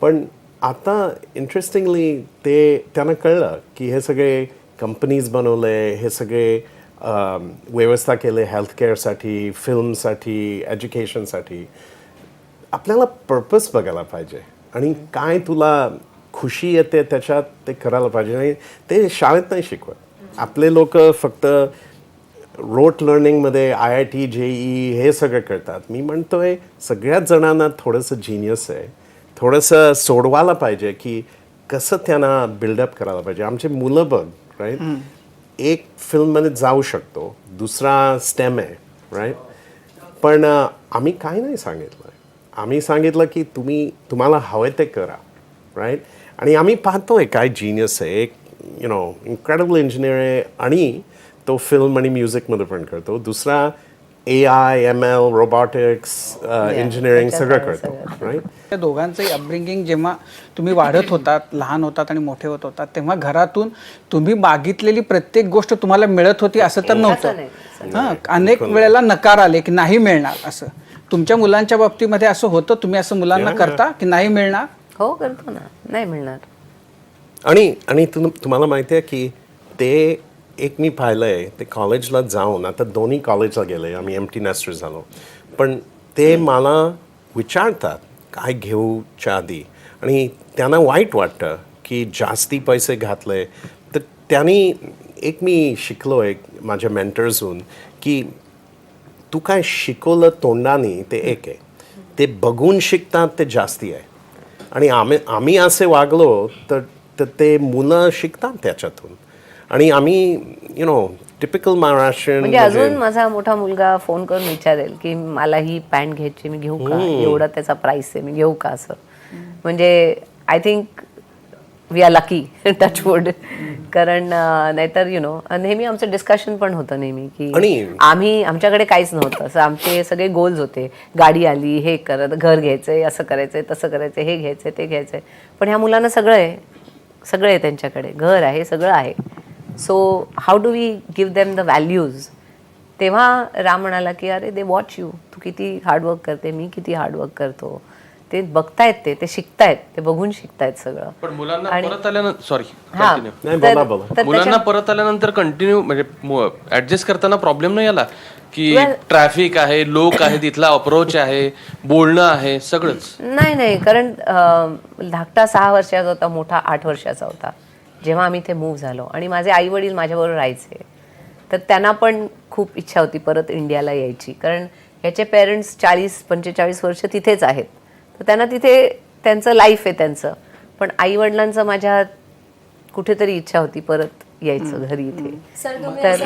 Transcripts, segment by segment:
पण आता इंटरेस्टिंगली त्यांना कळलं की हे सगळे कंपनीज बनवले, हे सगळे व्यवस्था केले हेल्थकेअरसाठी, फिल्मसाठी, एज्युकेशनसाठी. आपल्याला पर्पज बघायला पाहिजे आणि काय तुला खुशी येते त्याच्यात ते करायला पाहिजे. आणि ते शाळेत नाही शिकवत. आपले लोक फक्त रोट लर्निंगमध्ये IIT JEE हे सगळं करतात. मी म्हणतोय सगळ्याच जणांना थोडंसं जिनियस आहे, थोडंसं सोडवायला पाहिजे की कसं त्यांना बिल्डअप करायला पाहिजे. आमचे मुलं बघ राईट, एक फिल्ममध्ये जाऊ शकतो, दुसरा स्टेम आहे राईट, पण आम्ही काय नाही सांगितलं. आम्ही सांगितलं की तुम्हाला हवं ते करा राईट. आणि आम्ही पाहतोय काय जिनियस आहे, एक इन्क्रेडिबल इंजिनियर आहे आणि तो फिल्म आणि म्युझिकमध्ये पण करतो. दुसरा AI, ML, रोबोटिक्स, इंजिनिअरिंग सगळं करतो राईट. त्या दोघांचंही अपब्रिंगिंग जेव्हा तुम्ही वाढत होतात, लहान होतात आणि मोठे होत होतात, तेव्हा घरातून तुम्ही मागितलेली प्रत्येक गोष्ट तुम्हाला मिळत होती असं तर नव्हतं. हां, अनेक वेळेला नकार आले की नाही मिळणार असं. तुमच्या मुलांच्या बाबतीमध्ये असं होतं? तुम्ही असं मुलांना करता की नाही मिळणार? हो, करतो ना, नाही मिळणार. आणि तुम्हाला माहिती आहे की ते एक मी पाहिलं आहे, ते कॉलेजला जाऊन आता दोन्ही कॉलेजला गेले, आम्ही एम्प्टी नेस्टर झालो, पण ते मला विचारतात काय घेऊच्या आधी आणि त्यांना वाईट वाटतं की जास्ती पैसे घातले. तर त्यांनी एक मी शिकलो एक माझ्या मेंटर्सहून की तू काय शिकवलं तोंडाने ते एक आहे, ते बघून शिकतात ते जास्ती आहे. आणि आम्ही असे वागलो तर ते मुलं शिकतात त्याच्यातून. आणि आम्ही टिपिकल महाराष्ट्रीयन म्हणजे अजून माझा मोठा मुलगा फोन करून विचारेल की मला ही पॅन्ट घ्यायची, मी घेऊ का, एवढा त्याचा प्राइस आहे, मी घेऊ का असं. म्हणजे I think we are lucky, touchwood. कारण नाहीतर नेहमी आमचं डिस्कशन पण होतं नेहमी की आमच्याकडे काहीच नव्हतं असं. आमचे सगळे गोल्स होते, गाडी आली, हे करत, घर घ्यायचंय, असं करायचंय, तसं करायचंय, हे घ्यायचंय, ते घ्यायचंय. पण ह्या मुलांना सगळं आहे त्यांच्याकडे, घर आहे, सगळं आहे. So how do we give them the values. तेव्हा राम म्हणाला की अरे दे वॉच यू, तू किती हार्डवर्क करते, मी किती हार्डवर्क करतो, ते बघतायत, ते शिकतायत, ते बघून शिकतायत सगळं. पण मुलांना परत आल्यानंतर मुलांना परत आल्यानंतर कंटिन्यू म्हणजे ऍडजस्ट करताना प्रॉब्लेम नाही आला की ट्रॅफिक आहे, लोक आहे, तिथला अप्रोच आहे, बोलणं आहे, सगळंच? नाही, कारण धाकटा 6 वर्षाचा होता, मोठा 8 वर्षाचा होता जेव्हा आम्ही इथे मूव्ह झालो. आणि माझे आई वडील माझ्याबरोबर राहायचे, तर त्यांना पण खूप इच्छा होती परत इंडियाला यायची. कारण ह्याचे पेरेंट्स 40-45 वर्ष तिथेच आहेत, तर त्यांना तिथे त्यांचं लाईफ आहे त्यांचं. पण आई वडिलांचं माझ्या कुठेतरी इच्छा होती परत यायचं घरी इथे. तर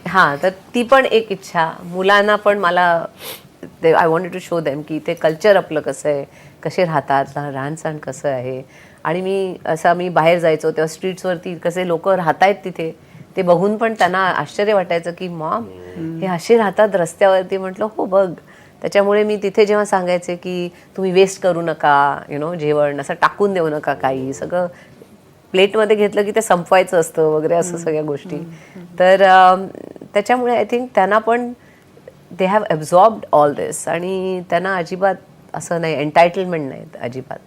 हां, तर ती पण एक इच्छा. मुलांना पण मला I wanted to show them की ते कल्चर आपलं कसं आहे, कसे राहतात, राहणसहाण कसं आहे. आणि मी बाहेर जायचो तेव्हा स्ट्रीट्सवरती कसे लोक राहत आहेत तिथे, ते बघून पण त्यांना आश्चर्य वाटायचं की मॉम हे असे राहतात रस्त्यावरती. म्हटलं हो बघ. त्याच्यामुळे मी तिथे जेव्हा सांगायचे की तुम्ही वेस्ट करू नका, जेवण असं टाकून देऊ नका, काही सगळं प्लेटमध्ये घेतलं की ते संपवायचं असतं वगैरे, असं सगळ्या गोष्टी. तर त्याच्यामुळे आय थिंक त्यांना पण दे हॅव ॲब्झॉर्ब्ड ऑल दिस. आणि त्यांना अजिबात असं नाही, एन्टायटलमेंट नाही अजिबात.